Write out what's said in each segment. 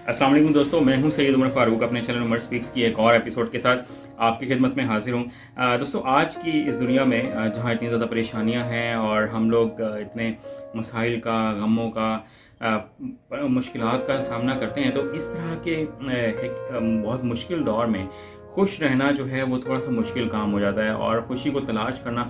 अस्सलाम वालेकुम दोस्तों, मैं हूं सैयद उमर फ़ारूक अपने चैनल उमर स्पीक्स की एक और एपिसोड के साथ आपकी खिदमत में हाजिर हूं। दोस्तों, आज की इस दुनिया में जहां इतनी ज़्यादा परेशानियां हैं और हम लोग इतने मसाइल का, गमों का, मुश्किलात का सामना करते हैं, तो इस तरह के बहुत मुश्किल दौर में खुश रहना जो है वो थोड़ा सा मुश्किल काम हो जाता है और खुशी को तलाश करना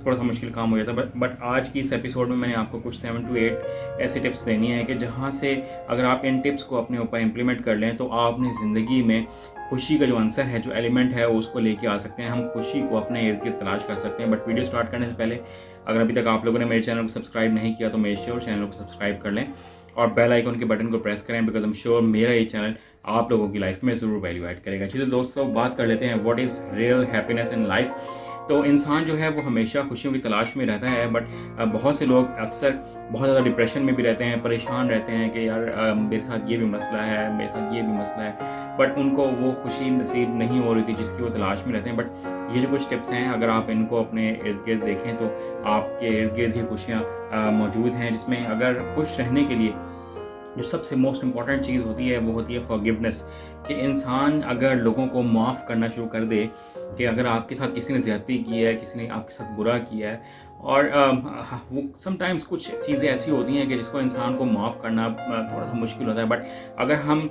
थोड़ा सा मुश्किल काम हो जाता है। बट आज की इस एपिसोड में मैंने आपको कुछ 7 to 8 ऐसी टिप्स देनी है कि जहाँ से अगर आप इन टिप्स को अपने ऊपर इम्प्लीमेंट कर लें तो आप अपनी ज़िंदगी में खुशी का जो आंसर है, जो एलिमेंट है, उसको लेके आ सकते हैं। हम खुशी को अपने इर्द गिर्द तलाश कर सकते हैं। बट वीडियो स्टार्ट करने से पहले अगर अभी तक आप लोगों ने मेरे चैनल को सब्सक्राइब नहीं किया तो मेक श्योर चैनल को सब्सक्राइब कर लें और बेल आइकन के बटन को प्रेस करें, बिकॉज आई एम श्योर मेरा ये चैनल आप लोगों की लाइफ में ज़रूर वैल्यू ऐड करेगा। चलिए दोस्तों, बात कर लेते हैं what is real happiness in life. तो इंसान जो है वो हमेशा खुशियों की तलाश में रहता है, बट बहुत से लोग अक्सर बहुत ज़्यादा डिप्रेशन में भी रहते हैं, परेशान रहते हैं कि यार मेरे साथ ये भी मसला है, मेरे साथ ये भी मसला है, बट उनको वो खुशी नसीब नहीं हो रही थी जिसकी वो तलाश में रहते हैं। बट ये जो कुछ टिप्स हैं, अगर आप इनको अपने इर्द गिर्द देखें तो आपके इर्द गिर्द ही खुशियाँ मौजूद हैं, जिसमें अगर खुश रहने के लिए जो सबसे मोस्ट इम्पॉर्टेंट चीज़ होती है वो होती है फॉरगिवनेस। कि इंसान अगर लोगों को माफ़ करना शुरू कर दे, कि अगर आपके साथ किसी ने ज़्यादती की है, किसी ने आपके साथ बुरा किया है, और वो समटाइम्स कुछ चीज़ें ऐसी होती हैं कि जिसको इंसान को माफ़ करना थोड़ा सा मुश्किल होता है। बट अगर हम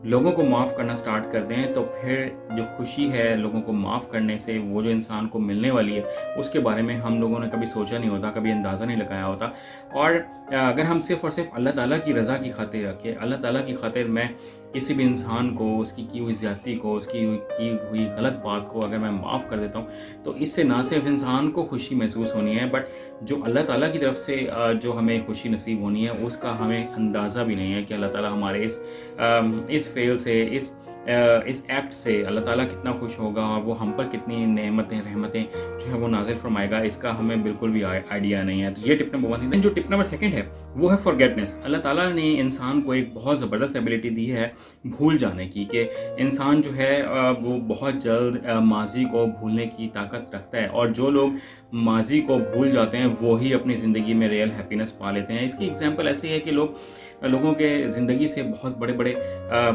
लोगों को माफ़ करना स्टार्ट कर दें तो फिर जो खुशी है लोगों को माफ़ करने से, वो जो इंसान को मिलने वाली है, उसके बारे में हम लोगों ने कभी सोचा नहीं होता, कभी अंदाज़ा नहीं लगाया होता। और अगर हम सिर्फ़ और सिर्फ अल्लाह ताला की रज़ा की खातिर रखें, अल्लाह ताला की खातिर मैं किसी भी इंसान को, उसकी की हुई ज़्यादती को, उसकी की हुई गलत बात को अगर मैं माफ़ कर देता हूँ, तो इससे ना सिर्फ इंसान को खुशी महसूस होनी है, बट जो अल्लाह ताला की तरफ से जो हमें खुशी नसीब होनी है, उसका हमें अंदाज़ा भी नहीं है कि अल्लाह ताला हमारे इस फेल से, इस एक्ट से अल्लाह ताला कितना खुश होगा और वो हम पर कितनी नेमतें, रहमतें जो है वो नाज़िल फरमाएगा, इसका हमें बिल्कुल भी आइडिया नहीं है। तो ये टिप नंबर 1 थी। जो टिप नंबर 2 है वो है फॉरगेटनेस। अल्लाह ताला ने इंसान को एक बहुत ज़बरदस्त एबिलिटी दी है भूल जाने की, कि इंसान जो है वो बहुत जल्द माजी को भूलने की ताकत रखता है, और जो लोग माजी को भूल जाते हैं वो ही अपनी ज़िंदगी में रियल हैप्पीनेस पा लेते हैं। इसकी एग्जांपल ऐसी है कि लोगों के ज़िंदगी से बहुत बड़े बड़े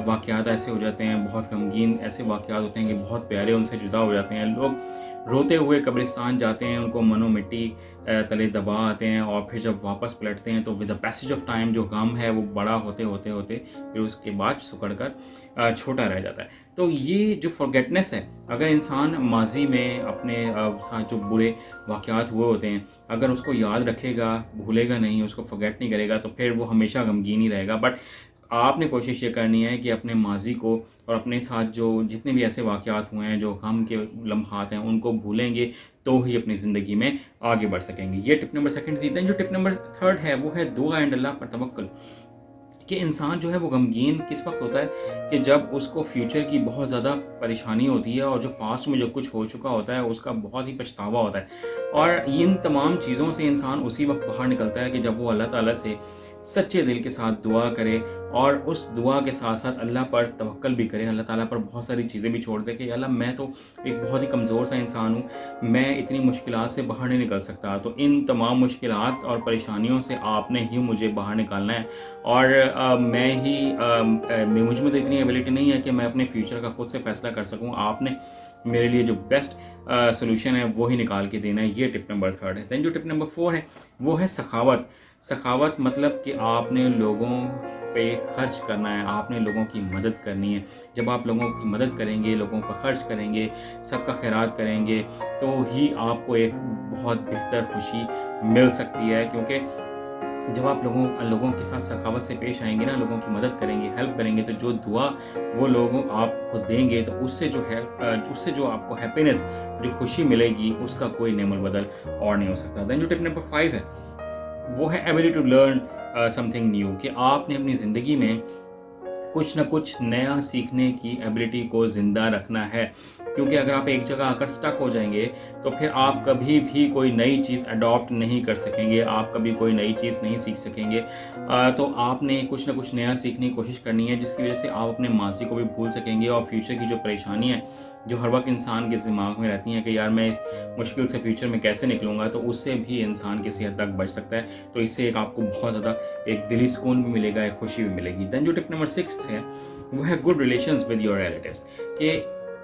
वाक़यात ऐसे हो जाते हैं, बहुत गमगीन ऐसे वाक़यात होते हैं कि बहुत प्यारे उनसे जुदा हो जाते हैं। लोग रोते हुए कब्रिस्तान जाते हैं, उनको मनो मिट्टी तले दबा आते हैं, और फिर जब वापस पलटते हैं तो with the passage of time जो गम है वो बड़ा होते होते होते फिर उसके बाद सिकुड़ कर छोटा रह जाता है। तो ये जो फॉरगेटनेस है, अगर इंसान माजी में अपने साथ जो बुरे वाक़यात हुए होते हैं, अगर उसको याद रखेगा, भूलेगा नहीं, उसको फॉरगेट नहीं करेगा, तो फिर वो हमेशा गमगीन ही रहेगा। बट आपने कोशिश ये करनी है कि अपने माजी को और अपने साथ जो जितने भी ऐसे वाक़यात हुए हैं, जो गम के लम्हात हैं, उनको भूलेंगे तो ही अपनी ज़िंदगी में आगे बढ़ सकेंगे। ये टिप नंबर 2 थी। दैन जो टिप नंबर 3 है वो है दुआ एंड अल्लाह पर तवक्कुल। कि इंसान जो है वो गमगीन किस वक्त होता है कि जब उसको फ्यूचर की बहुत ज़्यादा परेशानी होती है, और जो पास्ट में जो कुछ हो चुका होता है उसका बहुत ही पछतावा होता है। और इन तमाम चीज़ों से इंसान उसी वक्त बाहर निकलता है कि जब वो अल्लाह ताला से सच्चे दिल के साथ दुआ करे, और उस दुआ के साथ साथ अल्लाह पर तवक्कल भी करे, अल्लाह ताला पर बहुत सारी चीज़ें भी छोड़ दे कि अल्लाह मैं तो एक बहुत ही कमज़ोर सा इंसान हूँ, मैं इतनी मुश्किलात से बाहर नहीं निकल सकता, तो इन तमाम मुश्किलात और परेशानियों से आपने ही मुझे बाहर निकालना है। और मुझ में तो इतनी एबिलिटी नहीं है कि मैं अपने फ्यूचर का खुद से फ़ैसला कर सकूँ, आपने मेरे लिए जो बेस्ट सोल्यूशन है वो ही निकाल के देना है। ये टिप नंबर 3 है। दैन जो टिप नंबर 4 है वो है सखावत। सखावत मतलब कि आपने लोगों पे खर्च करना है, आपने लोगों की मदद करनी है। जब आप लोगों की मदद करेंगे, लोगों पर खर्च करेंगे, सबका खैरात करेंगे, तो ही आपको एक बहुत बेहतर खुशी मिल सकती है। क्योंकि जब आप लोगों के साथ सखावत से पेश आएंगे ना, लोगों की मदद करेंगे, हेल्प करेंगे, तो जो दुआ वो लोगों आपको देंगे, तो उससे जो आपको हैप्पीनेस, जो खुशी मिलेगी, उसका कोई नेमल बदल और नहीं हो सकता। दैन जो टिप नंबर 5 है वो है ability to learn something new. कि आपने अपनी ज़िंदगी में कुछ ना कुछ नया सीखने की एबिलिटी को ज़िंदा रखना है। क्योंकि अगर आप एक जगह आकर स्टक हो जाएंगे तो फिर आप कभी भी कोई नई चीज़ अडॉप्ट नहीं कर सकेंगे, आप कभी कोई नई चीज़ नहीं सीख सकेंगे। तो आपने कुछ ना कुछ नया सीखने की कोशिश करनी है, जिसकी वजह से आप अपने माजी को भी भूल सकेंगे और फ्यूचर की जो परेशानी है जो हर वक्त इंसान के दिमाग में रहती हैं कि यार मैं इस मुश्किल से फ्यूचर में कैसे निकलूँगा, तो उससे भी इंसान किसी हद तक बच सकता है। तो इससे एक आपको बहुत ज़्यादा एक दिली सुकून भी मिलेगा, एक खुशी भी मिलेगी। दैन जो टिप नंबर 6 है वो है good relations with your relatives. कि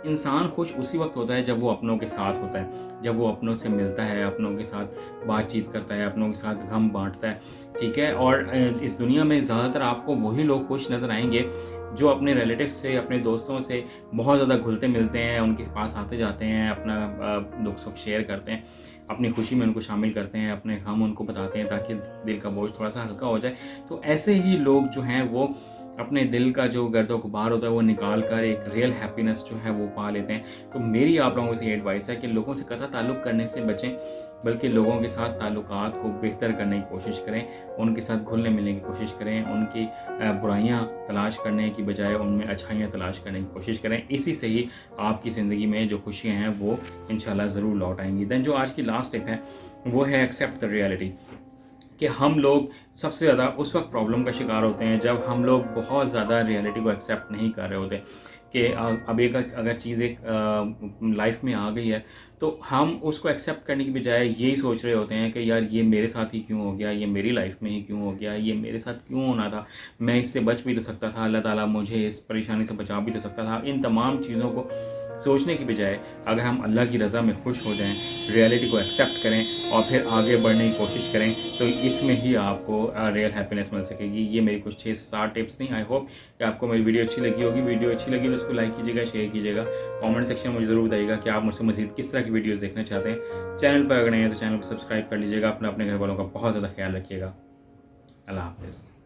इंसान खुश उसी वक्त होता है जब वो अपनों के साथ होता है, जब वो अपनों से मिलता है, अपनों के साथ बातचीत करता है, अपनों के साथ गम बांटता है, ठीक है। और इस दुनिया में ज़्यादातर आपको वही लोग खुश नज़र आएंगे जो अपने रिलेटिव से, अपने दोस्तों से बहुत ज़्यादा घुलते मिलते हैं, उनके पास आते जाते हैं, अपना दुख सुख शेयर करते हैं, अपनी खुशी में उनको शामिल करते हैं, अपने गम उनको बताते हैं ताकि दिल का बोझ थोड़ा सा हल्का हो जाए। तो ऐसे ही लोग जो हैं वो अपने दिल का जो गर्दो गुबार होता है वो निकाल कर एक रियल हैप्पीनेस जो है वो पा लेते हैं। तो मेरी आप लोगों से ये एडवाइस है कि लोगों से कतई ताल्लुक़ करने से बचें, बल्कि लोगों के साथ ताल्लुकात को बेहतर करने की कोशिश करें, उनके साथ घुलने मिलने की कोशिश करें, उनकी बुराइयां तलाश करने की बजाय उनमें अच्छाइयां तलाश करने की कोशिश करें। इसी से ही आपकी ज़िंदगी में जो खुशियां हैं वो इंशाल्लाह ज़रूर लौट आएंगी। दैन जो आज की लास्ट टिप है वो है एक्सेप्ट द रियलिटी। कि हम लोग सबसे ज़्यादा उस वक्त प्रॉब्लम का शिकार होते हैं जब हम लोग बहुत ज़्यादा रियलिटी को एक्सेप्ट नहीं कर रहे होते। कि अब एक अगर चीज़ एक लाइफ में आ गई है तो हम उसको एक्सेप्ट करने की बजाय यही सोच रहे होते हैं कि यार ये मेरे साथ ही क्यों हो गया, ये मेरी लाइफ में ही क्यों हो गया, ये मेरे साथ क्यों होना था, मैं इससे बच भी तो सकता था, अल्लाह ताला मुझे इस परेशानी से बचा भी तो सकता था। इन तमाम चीज़ों को सोचने की बजाय अगर हम अल्लाह की रज़ा में खुश हो जाएं, रियलिटी को एक्सेप्ट करें और फिर आगे बढ़ने की कोशिश करें, तो इसमें ही आपको रियल हैप्पीनेस मिल सकेगी। ये मेरी कुछ 6 से 7 टिप्स थी। आई होप कि आपको मेरी वीडियो अच्छी लगी होगी। वीडियो अच्छी लगी तो उसको लाइक कीजिएगा, शेयर कीजिएगा, कमेंट सेक्शन में मुझे ज़रूर बताइएगा कि आप मुझसे मज़ीद किस तरह की वीडियोज़ देखना चाहते हैं। चैनल पर अगर नहीं है तो चैनल को सब्सक्राइब कर लीजिएगा। अपने घर वालों का बहुत ज़्यादा ख्याल रखिएगा। अल्लाह हाफ़िज़।